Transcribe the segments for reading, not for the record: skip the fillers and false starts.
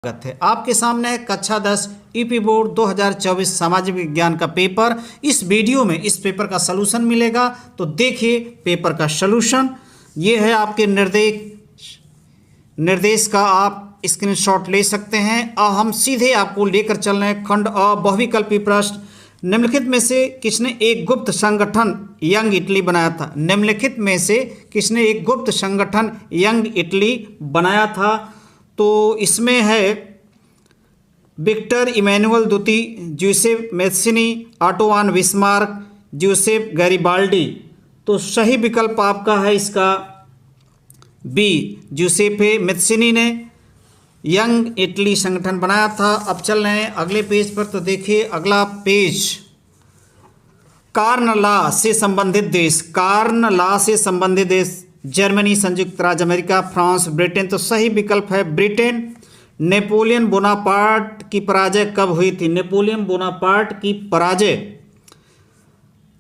स्वागत है। आपके सामने है कक्षा 10 यूपी बोर्ड 2024 सामाजिक विज्ञान का पेपर। इस वीडियो में इस पेपर का सलूशन मिलेगा, तो देखिए पेपर का सलूशन। ये है आपके निर्देश का आप स्क्रीनशॉट ले सकते हैं। और हम सीधे आपको लेकर चल रहे हैं खंड अ बहुविकल्पी प्रश्न। निम्नलिखित में से किसने एक गुप्त संगठन यंग इटली बनाया था? निम्नलिखित में से किसने एक गुप्त संगठन यंग इटली बनाया था? तो इसमें है विक्टर इमैनुअल द्वितीय, Giuseppe मैत्सिनी, Otto von Bismarck, Giuseppe Garibaldi. तो सही विकल्प आपका है इसका बी, ज्यूसेपे मैत्सिनी ने यंग इटली संगठन बनाया था। अब चल रहे हैं अगले पेज पर। तो देखिए अगला पेज, कार्न लॉ से संबंधित देश। कार्न लॉ से संबंधित देश जर्मनी, संयुक्त राज्य अमेरिका, फ्रांस, ब्रिटेन। तो सही विकल्प है ब्रिटेन। नेपोलियन बोनापार्ट की पराजय कब हुई थी? नेपोलियन बोनापार्ट की पराजय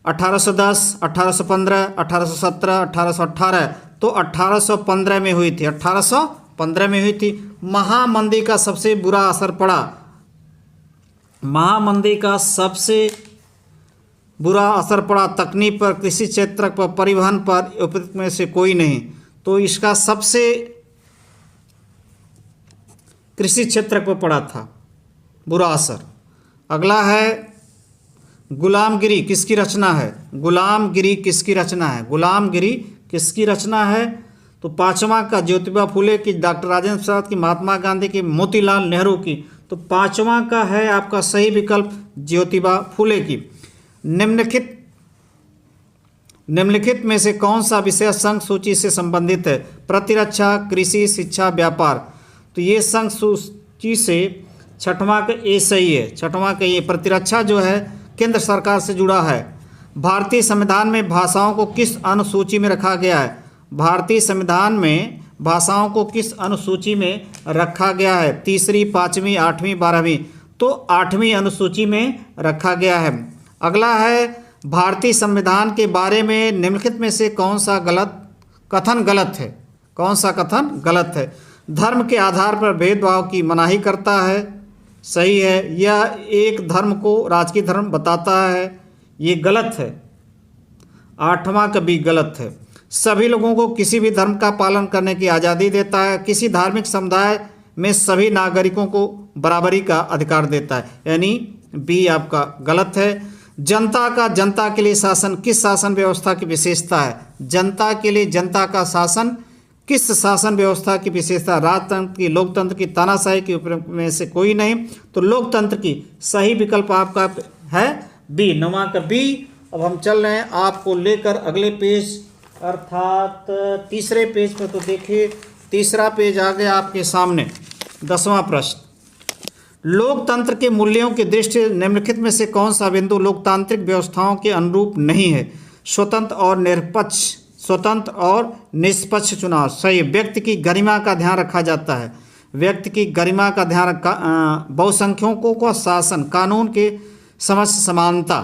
1810, 1815, 1817, 1818। तो 1815 में हुई थी। 1815 में हुई थी। महामंदी का सबसे बुरा असर पड़ा। महामंदी का सबसे बुरा असर पड़ा तकनीक पर, कृषि क्षेत्र पर, परिवहन पर, उपयुक्त में से कोई नहीं। तो इसका सबसे कृषि क्षेत्र पर पड़ा था बुरा असर। अगला है गुलामगिरी किसकी रचना है? गुलामगिरी किसकी रचना है? गुलामगिरी किसकी रचना है? तो पांचवा का ज्योतिबा फुले की, डॉक्टर राजेंद्र प्रसाद की, महात्मा गांधी की, मोतीलाल नेहरू की। तो पांचवा का है आपका सही विकल्प ज्योतिबा फुले की। निम्नलिखित में से कौन सा विषय संघ सूची से संबंधित है? प्रतिरक्षा, कृषि, शिक्षा, व्यापार। तो ये संघ सूची से छठवां का ए सही है। छठवां का ये प्रतिरक्षा जो है केंद्र सरकार से जुड़ा है। भारतीय संविधान में भाषाओं को किस अनुसूची में रखा गया है? भारतीय संविधान में भाषाओं को किस अनुसूची में रखा गया है? तीसरी, पाँचवीं, आठवीं, 12वीं। तो 8वीं अनुसूची में रखा गया है। अगला है भारतीय संविधान के बारे में निम्नलिखित में से कौन सा कथन गलत है? कौन सा कथन गलत है? धर्म के आधार पर भेदभाव की मनाही करता है, सही है। यह एक धर्म को राजकीय धर्म बताता है, ये गलत है। 8वां का भी गलत है। सभी लोगों को किसी भी धर्म का पालन करने की आज़ादी देता है। किसी धार्मिक समुदाय में सभी नागरिकों को बराबरी का अधिकार देता है, यानी बी आपका गलत है। जनता का जनता के लिए शासन किस शासन व्यवस्था की विशेषता है? जनता के लिए जनता का शासन किस शासन व्यवस्था की विशेषता? राजतंत्र की, लोकतंत्र की, तानाशाही की, में से कोई नहीं। तो लोकतंत्र की सही विकल्प आपका है बी, 9वां का बी। अब हम चल रहे हैं आपको लेकर अगले पेज अर्थात तीसरे पेज पर। तो देखिए तीसरा पेज आ गया आपके सामने। 10वां प्रश्न, लोकतंत्र के मूल्यों की दृष्टि निम्नलिखित में से कौन सा बिंदु लोकतांत्रिक व्यवस्थाओं के अनुरूप नहीं है? स्वतंत्र और निष्पक्ष चुनाव, सही। व्यक्ति की गरिमा का ध्यान रखा जाता है। व्यक्ति की गरिमा का ध्यान रखा। बहुसंख्यकों का शासन, कानून के समक्ष समानता।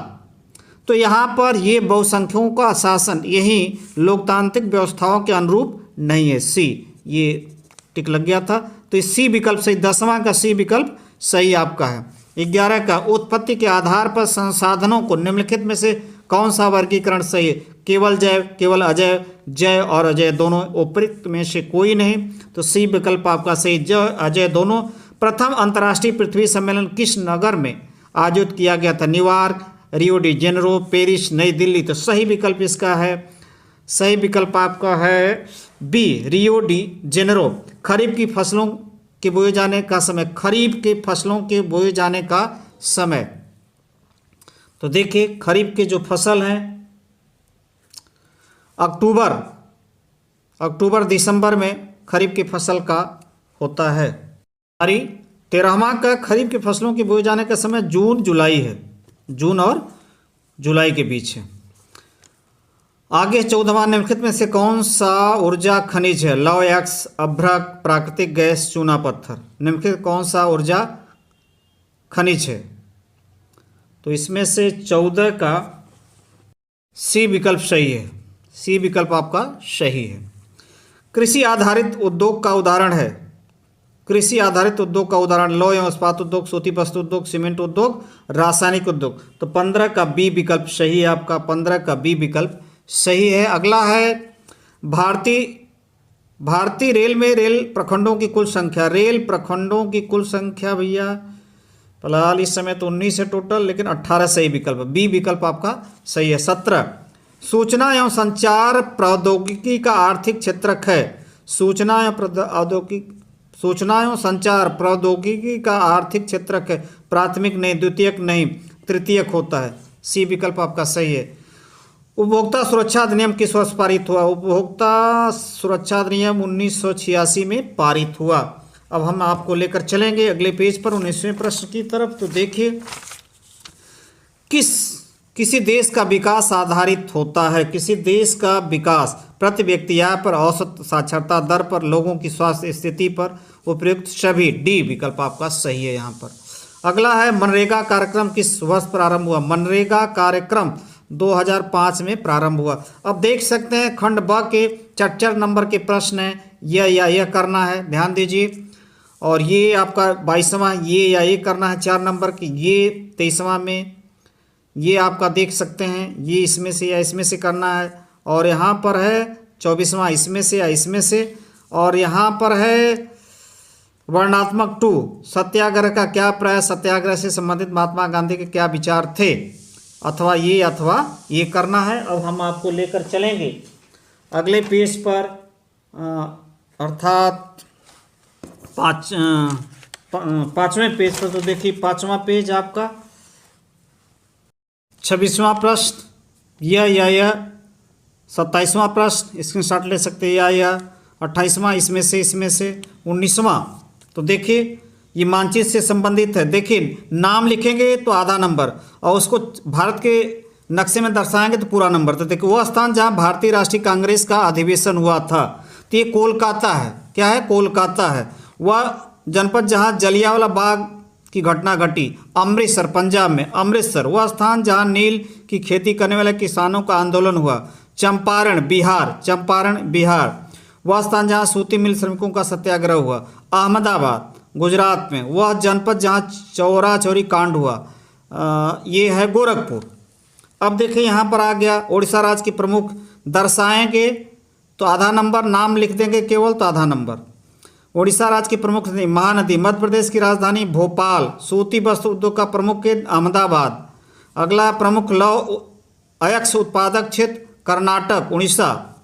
तो यहाँ पर ये बहुसंख्यकों का शासन यही लोकतांत्रिक व्यवस्थाओं के अनुरूप नहीं है, सी। ये टिक लग गया था, तो इस सी विकल्प सही। 10वां का सी विकल्प सही आपका है। 11 का उत्पत्ति के आधार पर संसाधनों को निम्नलिखित में से कौन सा वर्गीकरण सही है? केवल जैव, केवल अजैव, जय और अजय दोनों, उपयुक्त में से कोई नहीं। तो सी विकल्प आपका सही, जय अजय दोनों। प्रथम अंतर्राष्ट्रीय पृथ्वी सम्मेलन किस नगर में आयोजित किया गया था? New York, Rio de Janeiro, Paris, नई दिल्ली। तो सही विकल्प इसका है, सही विकल्प आपका है बी, रियो डी जेनेरो। खरीफ की फसलों के बोए जाने का समय, खरीफ के फसलों के बोए जाने का समय। तो देखिए खरीफ के जो फसल हैं अक्टूबर दिसंबर में खरीफ की फसल का होता है। 13वां का खरीफ की फसलों के बोए जाने का समय जून जुलाई है, जून और जुलाई के बीच है। आगे 14वां, निम्नलिखित में से कौन सा ऊर्जा खनिज है? लौह अयस्क, अभ्रक, प्राकृतिक गैस, चूना पत्थर। निम्नलिखित कौन सा ऊर्जा खनिज है? तो इसमें से 14 का सी विकल्प सही है। सी विकल्प आपका सही है। कृषि आधारित उद्योग का उदाहरण है कृषि आधारित उद्योग का उदाहरण लौह एवं इस्पात उद्योग, सूती वस्त्र उद्योग, सीमेंट उद्योग, रासायनिक उद्योग। तो 15 का बी विकल्प सही है आपका, 15 का बी विकल्प सही है। अगला है भारतीय रेल में रेल प्रखंडों की कुल संख्या। रेल प्रखंडों की कुल संख्या भैया फिलहाल इस समय तो 19 है टोटल, लेकिन 18 सही विकल्प, बी विकल्प आपका सही है। 17 सूचना एवं संचार प्रौद्योगिकी का आर्थिक क्षेत्रक है। सूचना एवं संचार प्रौद्योगिकी का आर्थिक क्षेत्रक है। प्राथमिक नहीं, द्वितीयक नहीं, तृतीयक होता है। सी विकल्प आपका सही है। उपभोक्ता सुरक्षा अधिनियम किस वर्ष पारित हुआ? उपभोक्ता सुरक्षा अधिनियम 1986 में पारित हुआ। अब हम आपको लेकर चलेंगे अगले पेज पर 19वें प्रश्न की तरफ। तो देखिए, किसी देश का विकास आधारित होता है। किसी देश का विकास प्रति व्यक्ति आय पर, औसत साक्षरता दर पर, लोगों की स्वास्थ्य स्थिति पर, उपयुक्त सभी। डी विकल्प आपका सही है यहाँ पर। अगला है मनरेगा कार्यक्रम किस वर्ष प्रारंभ हुआ? मनरेगा कार्यक्रम 2005 में प्रारंभ हुआ। अब देख सकते हैं खंड ब के 4 नंबर के प्रश्न है, यह करना है, ध्यान दीजिए। और ये आपका 22वां ये करना है 4 नंबर की, ये 23वां में ये आपका देख सकते हैं, ये इसमें से या इसमें से करना है। और यहाँ पर है 24वां इसमें से या इसमें से। और यहाँ पर है वर्णनात्मक 2 सत्याग्रह का क्या प्रयास, सत्याग्रह से संबंधित महात्मा गांधी के क्या विचार थे, अथवा ये करना है। अब हम आपको लेकर चलेंगे अगले पेज पर, अर्थात 5वें पेज पर। तो देखिए 5वां पेज आपका 26वां प्रश्न यह 27वां प्रश्न स्क्रीनशॉट ले सकते हैं, या 28वां इसमें से 19वां। तो देखिए ये मानचित्र से संबंधित है। देखिए नाम लिखेंगे तो आधा नंबर, और उसको भारत के नक्शे में दर्शाएंगे तो पूरा नंबर। तो देखिए वह स्थान जहां भारतीय राष्ट्रीय कांग्रेस का अधिवेशन हुआ था, तो ये कोलकाता है। क्या है? कोलकाता है। वह जनपद जहां जलियांवाला बाग की घटना घटी, अमृतसर पंजाब में, अमृतसर। वह स्थान जहां नील की खेती करने वाले किसानों का आंदोलन हुआ, चंपारण बिहार। वह स्थान जहां सूती मिल श्रमिकों का सत्याग्रह हुआ, अहमदाबाद गुजरात में। वह जनपद जहां चौरा चौरी कांड हुआ, ये है गोरखपुर। अब देखिए यहाँ पर आ गया उड़ीसा राज्य के प्रमुख दर्शाएंगे तो आधा नंबर, नाम लिख देंगे केवल तो आधा नंबर। उड़ीसा राज्य की प्रमुख नदी महानदी, मध्य प्रदेश की राजधानी भोपाल, सूती वस्त्र उद्योग का प्रमुख केंद्र अहमदाबाद। अगला प्रमुख लौह अयस्क उत्पादक क्षेत्र कर्नाटक, उड़ीसा।